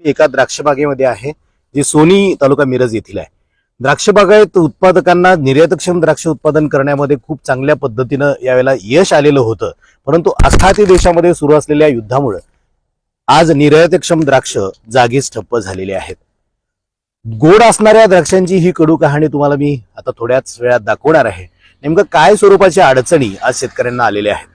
एका द्राक्ष बागेमध्ये आहे जी सोनी तालुका मिरज येथील आहे। द्राक्ष बागायत उत्पादकांना निर्यातक्षम द्राक्ष उत्पादन करण्यामध्ये खूप चांगल्या पद्धतीनं यावेळेला यश आलेलं होतं, परंतु आखाती देशामध्ये सुरू असलेल्या युद्धामुळे आज निर्यातक्षम द्राक्ष जागीच ठप्प झालेले आहेत। गोड असणाऱ्या द्राक्षांची ही कडू कहाणी तुम्हाला मी आता थोड्याच वेळात दाखवणार आहे। नेमकं काय स्वरूपाच्या अडचणी आज शेतकऱ्यांना आलेल्या आहेत,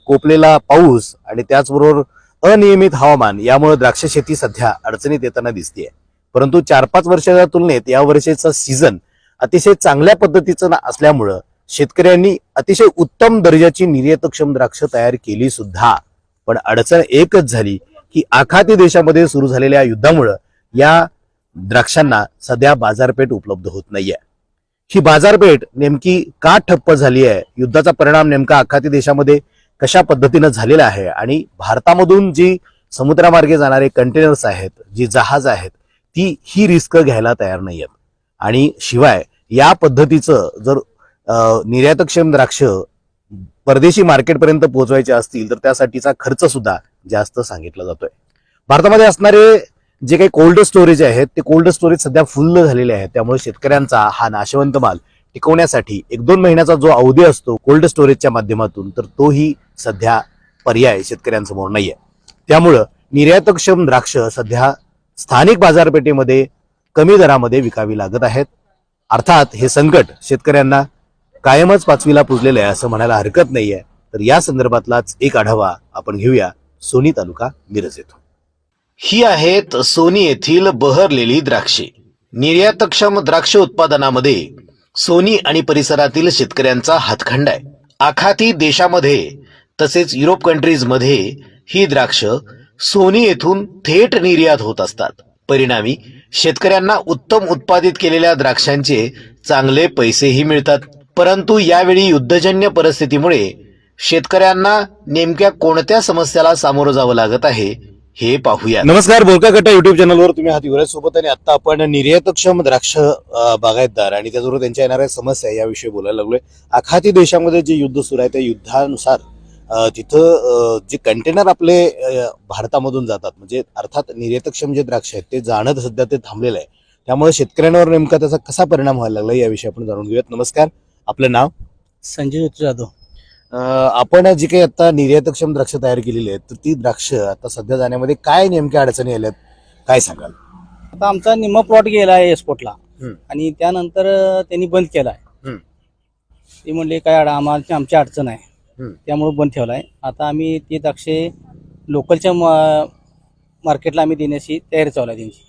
कोपलेला पाऊस आणि त्याचबरोबर अनियमित हवामान यामुळे द्राक्ष शेती सध्या अडचणीत येताना दिसतेय। परंतु 4-5 वर्षाच्या तुलनेत या वर्षीचा सीझन अतिशय चांगल्या पद्धतीचं असल्यामुळे शेतकऱ्यांनी अतिशय उत्तम दर्जाची निर्यातक्षम द्राक्ष तयार केली सुद्धा। पण अडचण एकच झाली की आखाती देशामध्ये सुरू झालेल्या युद्धामुळे या द्राक्षांना सध्या बाजारपेठ उपलब्ध होत नाहीये। ही बाजारपेठ नेमकी का ठप्प झाली आहे, युद्धाचा परिणाम नेमका आखाती देशामध्ये कशा पद्धतीने झालेला आहे आणि भारतामधून जी समुद्रामार्गे जाणारे कंटेनर्स आहेत, जी जहाज आहेत, ती ही रिस्क घ्यायला तयार नाहीयेत। आणि शिवाय या पद्धतीचं जर निर्यातक्षम द्राक्ष परदेशी मार्केटपर्यंत पोहोचवायचे असतील तर त्यासाठीचा खर्च सुद्धा जास्त सांगितला जातोय। भारतामध्ये असणारे जे काही कोल्ड स्टोरेज आहेत ते कोल्ड स्टोरेज सध्या फुल्ल झालेले आहेत, त्यामुळे शेतकऱ्यांचा हा नाशवंत माल टिकवण्यासाठी 1-2 महिन्याचा जो अवधी असतो कोल्ड स्टोरेजच्या माध्यमातून, तर तोही सध्या पर्याय शेतकऱ्यांसमोर नाहीये। त्यामुळं निर्यातक्षम द्राक्ष सध्या स्थानिक बाजारपेठेमध्ये कमी दरामध्ये विकावी लागत आहेत। अर्थात हे संकट शेतकऱ्यांना कायमच पाचवीला पुजलेलं आहे असं म्हणायला हरकत नाहीये। तर या संदर्भातलाच एक आढावा आपण घेऊया सोनी तालुका मिरज येथून। ही आहेत सोनी येथील बहरलेली द्राक्षे। निर्यातक्षम द्राक्ष उत्पादनामध्ये सोनी आणि परिसरातील शेतकऱ्यांचा हातखंडा आहे। आखाती देशामध्ये तसेच युरोप कंट्रीजमध्ये ही द्राक्ष सोनी येथून थेट निर्यात होत असतात। परिणामी शेतकऱ्यांना उत्तम उत्पादित केलेल्या द्राक्षांचे चांगले पैसेही मिळतात। परंतु यावेळी युद्धजन्य परिस्थितीमुळे शेतकऱ्यांना नेमक्या कोणत्या समस्याला सामोरं जावं लागत आहे हे पाहूया। नमस्कार, बोलका कट्टा युट्यूब चॅनलवर तुम्ही आहात युवराज सोबत आणि आता आपण निर्यातक्षम द्राक्ष बागायतदार आणि त्याचबरोबर त्यांच्या येणाऱ्या समस्या याविषयी बोलायला लागलोय। आखाती देशामध्ये जे युद्ध सुरू आहे त्या युद्धानुसार तिथं जे कंटेनर आपले भारतामधून जातात, म्हणजे अर्थात निर्यातक्षम जे द्राक्ष आहेत ते जाणं सध्या ते थांबलेलं आहे। त्यामुळे शेतकऱ्यांवर नेमका त्याचा कसा परिणाम व्हायला लागला याविषयी आपण जाणून घेऊयात। नमस्कार, आपलं नाव? संजय जाधव। आपण जी काही आता निर्यातक्षम द्राक्ष तयार केलेली आहेत तर ती द्राक्ष आता सध्या जाण्यामध्ये काय नेमक्या अडचणी आल्यात, काय सांगाल? आता आमचा निम्मा प्लॉट गेला आहे एक्सपोर्टला आणि त्यानंतर त्यांनी बंद केलाय। ते म्हणले काय आमची अडचण आहे त्यामुळे बंद ठेवलाय। आता आम्ही ते द्राक्षे लोकलच्या मार्केटला आम्ही देण्याची तयारी चालू आहे त्यांची।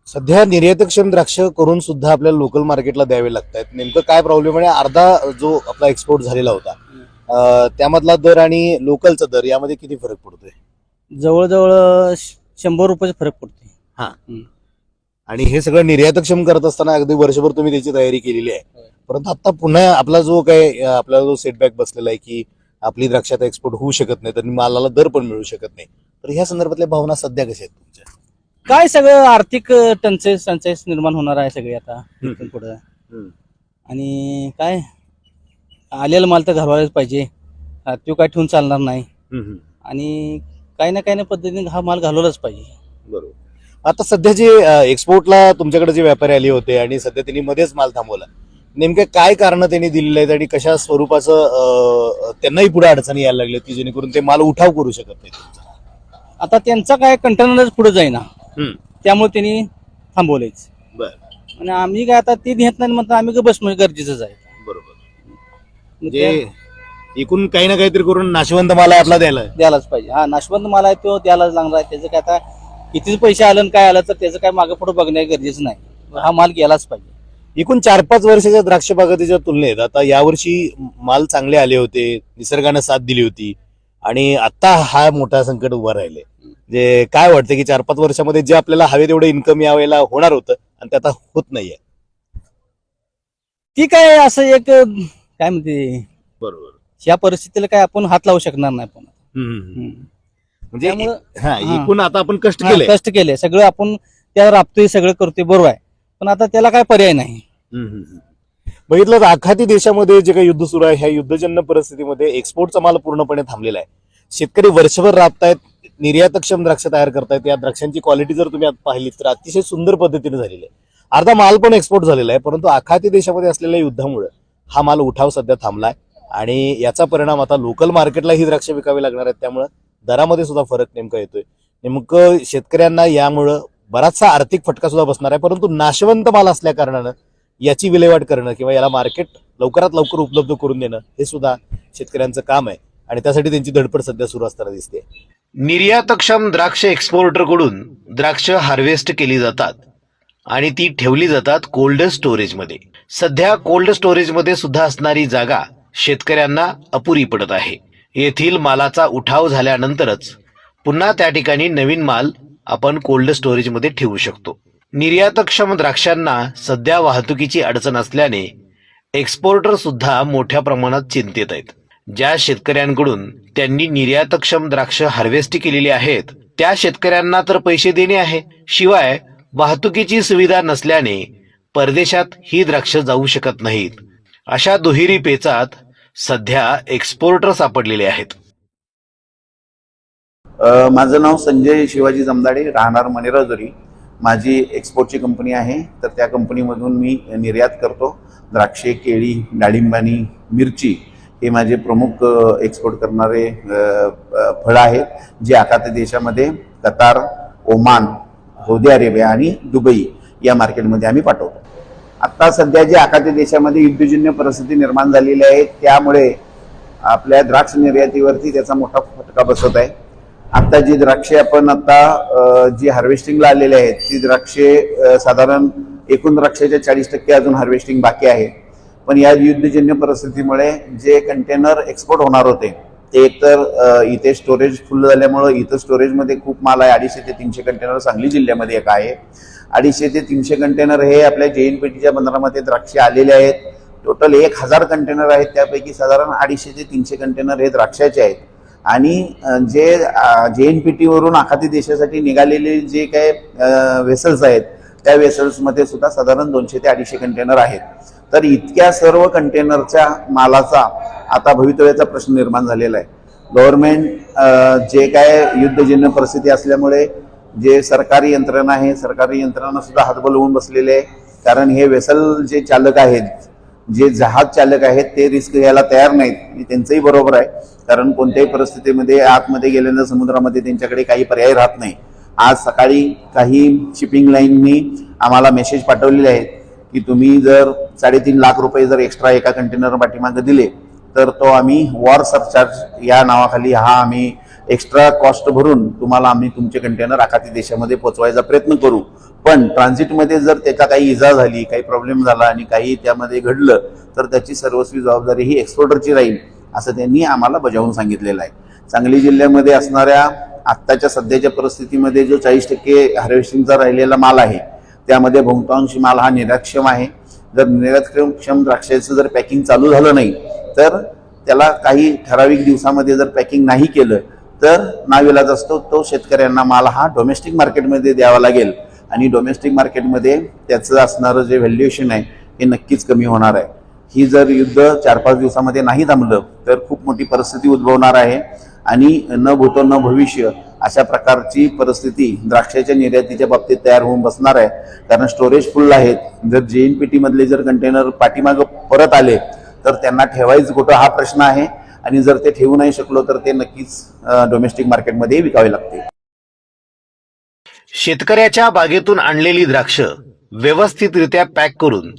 सध्या निर्यातक्षम द्राक्ष करून सुद्धा आपल्याला लोकल मार्केटला द्यावे लागतात, नेमकं काय प्रॉब्लेम आहे? अर्धा जो आपला एक्सपोर्ट झालेला होता त्यामधला दर आणि लोकलचा दर यामध्ये किती फरक पडतोय? जवळजवळ 100 रुपयाचा फरक पडतोय। हा, आणि हे सगळं निर्यातक्षम करत असताना अगदी वर्षभर तुम्ही त्याची तयारी केलेली आहे, परंतु आता पुन्हा आपला जो काय आपला जो सेटबॅक बसलेला आहे की आपली द्राक्ष आता एक्सपोर्ट होऊ शकत नाही, तर मालाला दर पण मिळू शकत नाही, तर ह्या संदर्भातल्या भावना सध्या कशा आहेत तुमच्या? काय सगळं आर्थिक टंचाई निर्माण होणार आहे सगळी आता इथून पुढे। आणि काय आलेला माल तर घालवायलाच पाहिजे, तो काय ठेवून चालणार नाही आणि काही ना काही ना पद्धतीने हा माल घालवलाच पाहिजे। बरोबर। आता सध्या जे एक्सपोर्टला तुमच्याकडे जे व्यापारी आले होते आणि सध्या त्यांनी मध्येच माल थांबवला, नेमके काय कारण त्यांनी दिलेले आहेत आणि कशा स्वरूपाचं त्यांनाही पुढे अडचणी यायला लागल्या की जेणेकरून ते माल उठाव करू शकत नाही? आता त्यांचा काय कंटेनरच पुढे जाईना त्यामुळे त्यांनी थांबवलेच। आणि आम्ही काय आता ते घेत नाही म्हणतात आम्ही बस म्हणजे गरजेचंच आहे। बरोबर, म्हणजे एकूण काही ना काहीतरी करून नाशवंत माल आपला द्यायलाच पाहिजे। हा, नाशवंत माल आहे तो द्यायलाच लागणार आहे। त्याचं काय आता कितीच पैसे आलं काय आलं तर त्याचं काय मागे पुढे बघणे गरजेचं नाही, हा माल गेलाच पाहिजे। एकूण 4-5 वर्षाच्या द्राक्ष बागायतीच्या तुलनेत आता यावर्षी माल चांगले आले होते, निसर्गाने साथ दिली होती आणि आता हा मोठा संकट उभा राहिले। जे काय वाटतं की 4-5 वर्षामध्ये जे आपल्याला हवे तेवढं इन्कम यावेळेला होणार होतं आणि ते आता होत नाहीये? ती काय असं एक काय म्हणते, बरोबर, या परिस्थितीला काय आपण हात लावू शकणार नाही पण। म्हणजे एकूण आता आपण कष्ट केले सगळं, आपण त्यावर राबतोय, सगळं करतोय, बरोबर आहे, पण आता त्याला काय पर्याय नाही। बघितलं तर आखाती देशामध्ये जे काही युद्ध सुरू आहे ह्या युद्धजन्य परिस्थितीमध्ये एक्सपोर्टचा माल पूर्णपणे थांबलेला आहे। शेतकरी वर्षभर राबतायत, निर्यातक्षम द्राक्ष तयार करतायत. या द्राक्षांची क्वालिटी जर तुम्ही पाहिली तर अतिशय सुंदर पद्धतीने झालेली आहे. अर्धा माल पण एक्सपोर्ट झालेला आहे, परंतु आखाती देशामध्ये असलेल्या युद्धामुळे हा माल उठाव सध्या थांबलाय आणि याचा परिणाम आता लोकल मार्केटला ही द्राक्ष विकावी लागणार आहेत. त्यामुळे दरामध्ये सुद्धा फरक नेमका येतोय. नेमकं शेतकऱ्यांना यामुळं बराचसा आर्थिक फटका सुद्धा बसणार आहे. परंतु नाशवंत माल असल्या कारणानं याची विल्हेवाट करणं किंवा याला मार्केट लवकरात लवकर उपलब्ध करून देणं हे सुद्धा शेतकऱ्यांचं काम आहे आणि त्यासाठी त्यांची धडपड सध्या सुरू असताना दिसते. निर्यातक्षम द्राक्ष एक्सपोर्टरकडून द्राक्ष हार्वेस्ट केली जातात आणि ती ठेवली जातात कोल्ड स्टोरेजमध्ये. सध्या कोल्ड स्टोरेजमध्ये सुद्धा असणारी जागा शेतकऱ्यांना अपुरी पडत आहे. येथील मालाचा उठाव झाल्यानंतरच पुन्हा त्या ठिकाणी नवीन माल आपण कोल्ड स्टोरेजमध्ये ठेवू शकतो. निर्यातक्षम द्राक्षांना सध्या वाहतुकीची अडचण असल्याने एक्सपोर्टर सुद्धा मोठ्या प्रमाणात चिंतेत आहेत. ज्या शेतकऱ्यांकडून त्यांनी निर्यातक्षम द्राक्ष हार्वेस्ट केलेली आहेत त्या शेतकऱ्यांना तर पैसे देणे आहे, शिवाय वाहतुकीची सुविधा नसल्याने परदेशात ही द्राक्ष जाऊ शकत नाहीत. अशा दुहेरी पेचात सध्या एक्सपोर्टर सापडलेले आहेत. माझं नाव संजय शिवाजी जमदाडे, राहणार मनेराजुरी. माझी एक्सपोर्टची कंपनी आहे, तर त्या कंपनीमधून मी निर्यात करतो. द्राक्षे, केळी, डाळिंबानी, मिरची हे माझे प्रमुख एक्सपोर्ट करणारे फळं आहेत, जे आखाती देशामध्ये कतार, ओमान, सौदी अरेबिया आणि दुबई या मार्केटमध्ये आम्ही पाठवतो. आता सध्या जे आखाती देशामध्ये युद्धजन्य परिस्थिती निर्माण झालेली आहे त्यामुळे आपल्या द्राक्ष निर्यातीवरती त्याचा मोठा फटका बसत आहे. आता जी द्राक्षे आपण आता जी हार्वेस्टिंगला आलेले आहेत ती द्राक्षे साधारण एकूण द्राक्षाच्या 40% अजून हार्वेस्टिंग बाकी आहे. पण या युद्धजन्य परिस्थितीमुळे जे कंटेनर एक्सपोर्ट होणार होते ते एकतर इथे स्टोरेज फुल झाल्यामुळे इथं स्टोरेजमध्ये खूप माल आहे. 250 ते 300 कंटेनर सांगली जिल्ह्यामध्ये एक आहे. 250 ते 300 कंटेनर हे आपल्या JNPTच्या बंदरामध्ये द्राक्षे आलेले आहेत. टोटल 1000 कंटेनर आहेत, त्यापैकी साधारण 250 ते 300 कंटेनर हे द्राक्षाचे आहेत. आणि जे JNPT वरून आखाती देशासाठी निघालेले जे काही वेसल्स आहेत त्या वेसल्समध्ये सुद्धा साधारण 200 ते 250 कंटेनर आहेत. तर इतक्या सर्व कंटेनरच्या मालाचा आता भवितव्याचा प्रश्न निर्माण झालेला आहे. गव्हर्नमेंट जे काय युद्धजन्य परिस्थिती असल्यामुळे जे सरकारी यंत्रणा आहे, सरकारी यंत्रणा सुद्धा हातबल होऊन बसलेले आहे. कारण हे वेसल जे चालक आहेत, जे जहाज चालक आहेत ते रिस्क घ्यायला तयार नाहीत. आणि त्यांचंही बरोबर आहे, कारण कोणत्याही परिस्थितीमध्ये आतमध्ये गेल्यानंतर समुद्रामध्ये त्यांच्याकडे काही पर्याय राहत नाही. आज सकाळी काही शिपिंग लाईननी आम्हाला मेसेज पाठवलेले आहेत की तुम्ही जर 3.5 लाख रुपये जर एक्स्ट्रा एका कंटेनर पाठीमागे दिले तर तो आम्ही वॉर सरचार्ज या नावाखाली हा आम्ही एक्स्ट्रा कॉस्ट भरून तुम्हाला आम्ही तुमचे कंटेनर आखाती देशामध्ये पोहोचवायचा प्रयत्न करू. पण ट्रान्झिटमध्ये जर त्याचा काही इजा झाली, काही प्रॉब्लेम झाला आणि काही त्यामध्ये घडलं तर त्याची सर्वस्वी जबाबदारी ही एक्सपोर्टरची राहील, असं त्यांनी आम्हाला बजावून सांगितलेलं आहे. सांगली जिल्ह्यामध्ये असणाऱ्या आत्ताच्या सध्याच्या परिस्थितीमध्ये जो 40% हार्वेस्टिंगचा राहिलेला माल आहे त्यामध्ये बहुतांश माल हा निर्यातक्षम आहे. जर निर्यातक्षम द्राक्षाचं जर पॅकिंग चालू झालं नाही तर त्याला काही ठराविक दिवसामध्ये जर पॅकिंग नाही केलं तर नाविलाज असतो तो शेतकऱ्यांना माल हा डोमेस्टिक मार्केटमध्ये द्यावा लागेल आणि डोमेस्टिक मार्केटमध्ये त्याचं असणारं जे व्हॅल्युएशन आहे हे नक्कीच कमी होणार आहे. ही जर युद्ध 4-5 दिवसामध्ये नाही थांबलं तर खूप मोठी परिस्थिती उद्भवणार आहे आणि न भूतो न भविष्य अशा प्रकारची परिस्थिती द्राक्षाच्या निर्यातीच्या बाबतीत तयार होऊन बसणार आहे. कारण स्टोरेज फुल आहेत. जर JNPT मधले जर कंटेनर पाठीमागं परत आले तर त्यांना ठेवायचं कुठं हा प्रश्न आहे आणि जर ते ठेवू नाही शकलो तर ते नक्कीच डोमेस्टिक मार्केटमध्ये विकावे लागते. शेतकऱ्याच्या बागेतून आणलेली द्राक्ष व्यवस्थितरित्या पॅक करून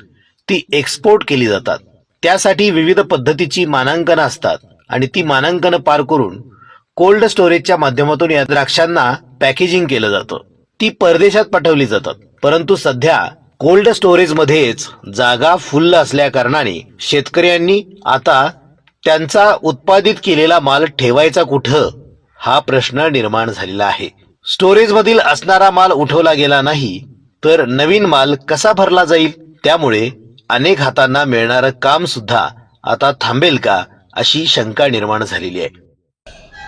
ती एक्सपोर्ट केली जातात. त्यासाठी विविध पद्धतीची मानांकनं असतात आणि ती मानांकनं पार करून कोल्ड स्टोरेजच्या माध्यमातून या द्राक्षांना पॅकेजिंग केलं जातं. ती परदेशात पाठवली जातात. परंतु सध्या कोल्ड स्टोरेजमध्येच जागा फुल्ल असल्या कारणाने शेतकऱ्यांनी आता त्यांचा उत्पादित केलेला माल ठेवायचा कुठं हा प्रश्न निर्माण झालेला आहे. स्टोरेजमधील असणारा माल उठवला गेला नाही तर नवीन माल कसा भरला जाईल? त्यामुळे अनेक हातांना मिळणारं काम सुद्धा आता थांबेल का अशी शंका निर्माण झालेली आहे.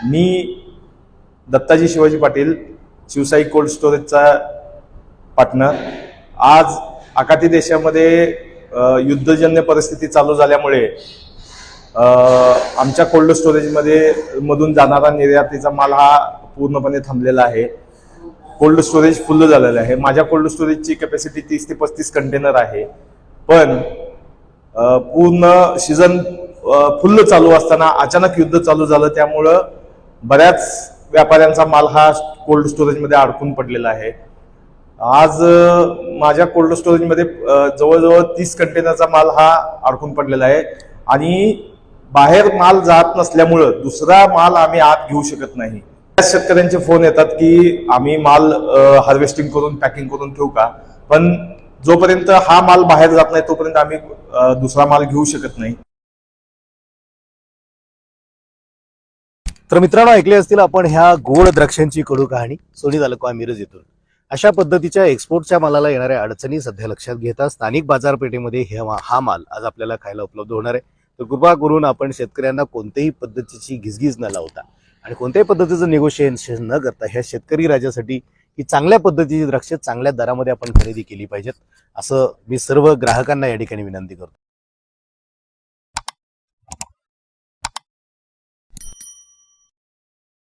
मी दत्ताजी शिवाजी पाटील, शिवसाई कोल्ड स्टोरेजचा पार्टनर. आज आखाती देशामध्ये युद्धजन्य परिस्थिती चालू झाल्यामुळे आमच्या कोल्ड स्टोरेजमध्ये मधून जाणारा निर्यातीचा माल हा पूर्णपणे थांबलेला आहे. कोल्ड स्टोरेज फुल झालेलं आहे. माझ्या कोल्ड स्टोरेजची कॅपॅसिटी 30 ते 35 कंटेनर आहे. पण पूर्ण सीझन फुल्ल चालू असताना अचानक युद्ध चालू झालं, त्यामुळं बऱ्याच व्यापाऱ्यांचा माल हा कोल्ड स्टोरेजमध्ये अडकून पडलेला आहे. आज माझ्या कोल्ड स्टोरेजमध्ये जवळजवळ 30 कंटेनरचा माल हा अडकून पडलेला आहे आणि बाहेर माल जात नसल्यामुळं दुसरा माल आम्ही आत घेऊ शकत नाही. शेतकऱ्यांचे फोन येतात की आम्ही माल हार्वेस्टिंग करून पॅकिंग करून ठेवू का, पण जोपर्यंत हा माल बाहेर जात नाही तोपर्यंत आम्ही दुसरा माल घेऊ शकत नाही. तर मित्रांनो, ऐकले असतील आपण ह्या गोड द्राक्षांची कडू कहाणी सोनी तालुका मिरज येथून. अशा पद्धतीच्या एक्सपोर्टच्या मालाला येणाऱ्या अडचणी सध्या लक्षात घेता स्थानिक बाजारपेठेमध्ये हा माल आज आपल्याला खायला उपलब्ध होणार आहे. तर कृपा करून आपण शेतकऱ्यांना कोणत्याही पद्धतीची घिसघिस न लावता आणि कोणत्याही पद्धतीचं निगोशिएशन न करता ह्या शेतकरी राजासाठी ही चांगल्या पद्धतीची द्राक्ष चांगल्या दरामध्ये आपण खरेदी केली पाहिजेत, असं मी सर्व ग्राहकांना या ठिकाणी विनंती करतो.